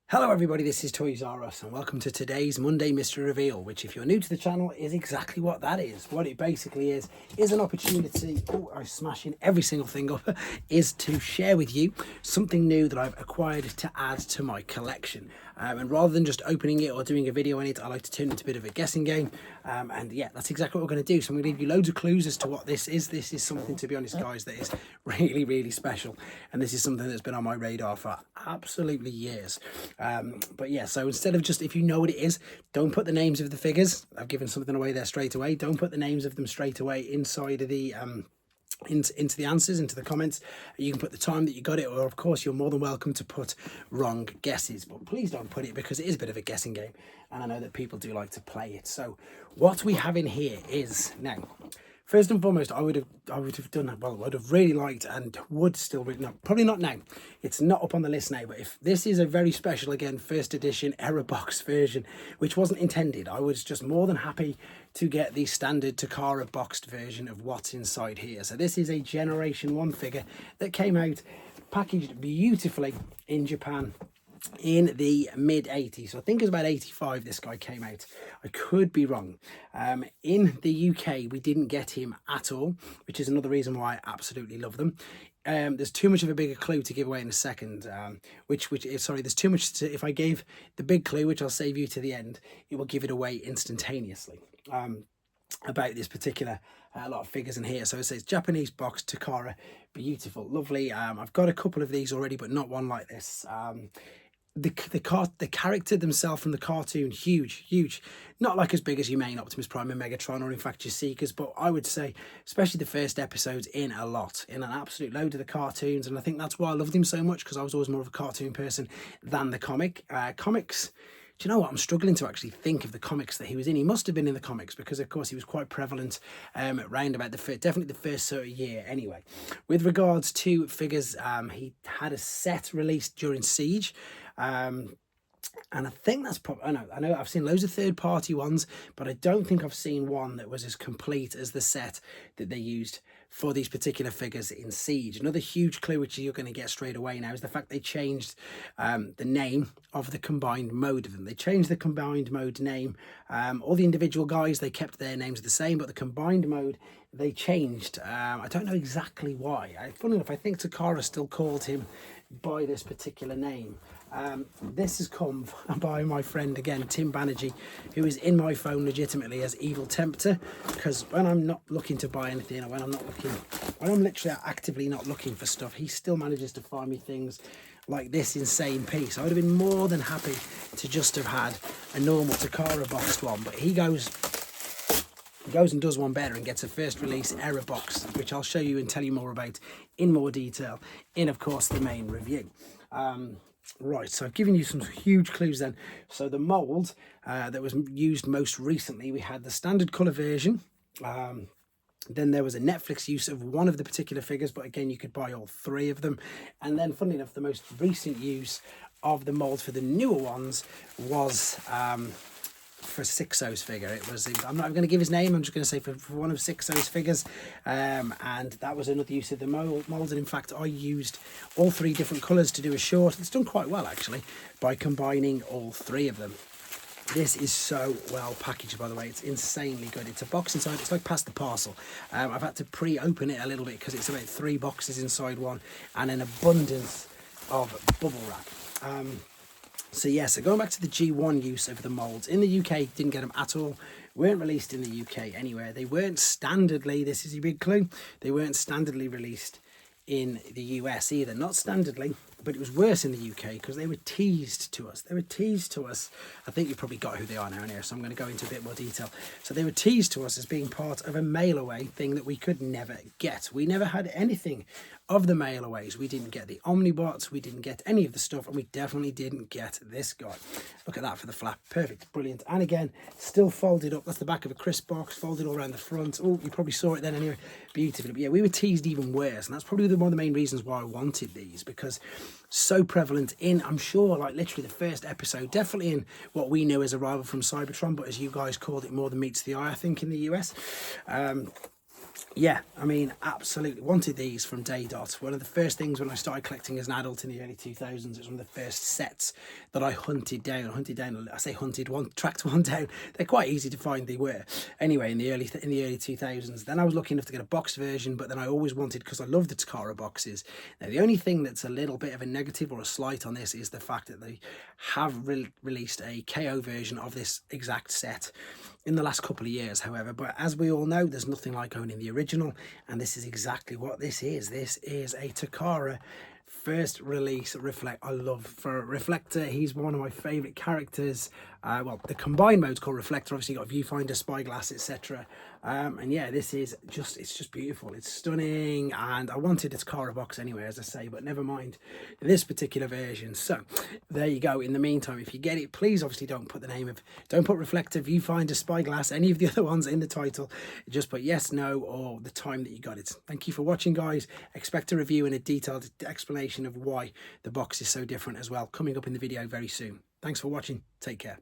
Hello everybody, this is Toys R Us and welcome to today's Monday Mystery Reveal, which if you're new to the channel is exactly what that is. What it basically is an opportunity, I'm smashing every single thing up, is to share with you something new that I've acquired to add to my collection. And rather than just opening it or doing a video on it, I like to turn it into a bit of a guessing game. And yeah, that's exactly what we're going to do. So I'm going to give you loads of clues as to what this is. This is something, to be honest, guys, that is really, really special. And this is something that's been on my radar for absolutely years. But yeah, so instead of just, if you know what it is, don't put the names of the figures. I've given something away there straight away. Don't put the names of them straight away inside of the into the answers, into the comments. You can put the time that you got it, or of course you're more than welcome to put wrong guesses, but please don't put it because it is a bit of a guessing game and I know that people do like to play it. So what we have in here is, now first and foremost, I would have done, well, I would have really liked and would still, no, probably not now. It's not up on the list now, but if this is a very special, again, first edition error box version, which wasn't intended, I was just more than happy to get the standard Takara boxed version of what's inside here. So this is a Generation 1 figure that came out packaged beautifully in Japan in the mid 80s. So I think it was about 85 this guy came out. I could be wrong. In the UK we didn't get him at all, which is another reason why I absolutely love them. There's too much of a bigger clue to give away in a second, sorry, there's too much to, if I gave the big clue, which I'll save you to the end, it will give it away instantaneously. About this particular lot of figures in here. So it says Japanese box Takara, beautiful, lovely. I've got a couple of these already, but not one like this. The character themselves from the cartoon, huge, not like as big as your main Optimus Prime and Megatron, or in fact your Seekers, but I would say especially the first episodes in an absolute load of the cartoons. And I think that's why I loved him so much, because I was always more of a cartoon person than the comics. Do you know what? I'm struggling to actually think of the comics that he was in. He must have been in the comics because, of course, he was quite prevalent around about definitely the first sort of year. Anyway, with regards to figures, he had a set released during Siege. And I think that's probably, I know I've seen loads of third-party ones, but I don't think I've seen one that was as complete as the set that they used for these particular figures in Siege. Another huge clue, which you're going to get straight away now, is the fact they changed the name of the combined mode of them. They changed the combined mode name. All the individual guys, they kept their names the same, but the combined mode, they changed. I don't know exactly why. Funny enough, I think Takara still called him by this particular name. This has come by my friend again, Tim Banerjee, who is in my phone legitimately as Evil Tempter, because when I'm not looking to buy anything, or when I'm literally actively not looking for stuff, he still manages to find me things like this insane piece. I would have been more than happy to just have had a normal Takara boxed one, but he goes and does one better and gets a first release error box, which I'll show you and tell you more about in more detail in, of course, the main review. Right, so I've given you some huge clues then. So the mould that was used most recently, we had the standard colour version. Then there was a Netflix use of one of the particular figures, but again, you could buy all three of them. And then, funnily enough, the most recent use of the mould for the newer ones was for Sixo's figure. I'm not going to give his name, I'm just going to say for one of Sixo's figures, and that was another use of the mould. And in fact, I used all three different colours to do a short. It's done quite well actually by combining all three of them. This is so well packaged, by the way. It's insanely good. It's a box inside. It's like past the parcel. I've had to pre-open it a little bit because it's about 3 boxes inside one and an abundance of bubble wrap. So yeah, so going back to the G1 use of the moulds, in the UK, didn't get them at all, weren't released in the UK anywhere. They weren't standardly, this is a big clue, they weren't standardly released in the US either. Not standardly, but it was worse in the UK because they were teased to us. I think you've probably got who they are now anyway, so I'm going to go into a bit more detail. So they were teased to us as being part of a mail-away thing that we could never get. We never had anything of the mail-aways. We didn't get the Omnibots, we didn't get any of the stuff, and we definitely didn't get this guy. Look at that for the flap. Perfect, brilliant. And again, still folded up. That's the back of a crisp box, folded all around the front. Oh, you probably saw it then anyway. Beautiful. But yeah, we were teased even worse, and that's probably one of the main reasons why I wanted these, because so prevalent in, I'm sure, like literally the first episode, definitely in what we know as Arrival from Cybertron, but as you guys called it, more than meets the eye, I think, in the US. yeah, I mean, absolutely wanted these from day dot. One of the first things when I started collecting as an adult in the early 2000s, it was one of the first sets that I hunted down. I say hunted, tracked one down. They're quite easy to find, they were. Anyway, in the early 2000s. Then I was lucky enough to get a box version, but then I always wanted, because I love the Takara boxes. Now, the only thing that's a little bit of a negative or a slight on this is the fact that they have released a KO version of this exact set in the last couple of years, however. But as we all know, there's nothing like owning the original, and this is exactly what this is. This is a Takara first release Reflect. I love for Reflector. He's one of my favorite characters. Well, the combined mode's called Reflector. Obviously, you got viewfinder, spyglass, etc. And yeah, this is it's just beautiful. It's stunning, and I wanted its Takara box anyway, as I say, but never mind this particular version. So there you go. In the meantime, if you get it, please obviously don't put Reflector, viewfinder, spyglass, any of the other ones in the title. Just put yes, no, or the time that you got it. Thank you for watching, guys. Expect a review and a detailed explanation of why the box is so different as well, coming up in the video very soon. Thanks for watching. Take care.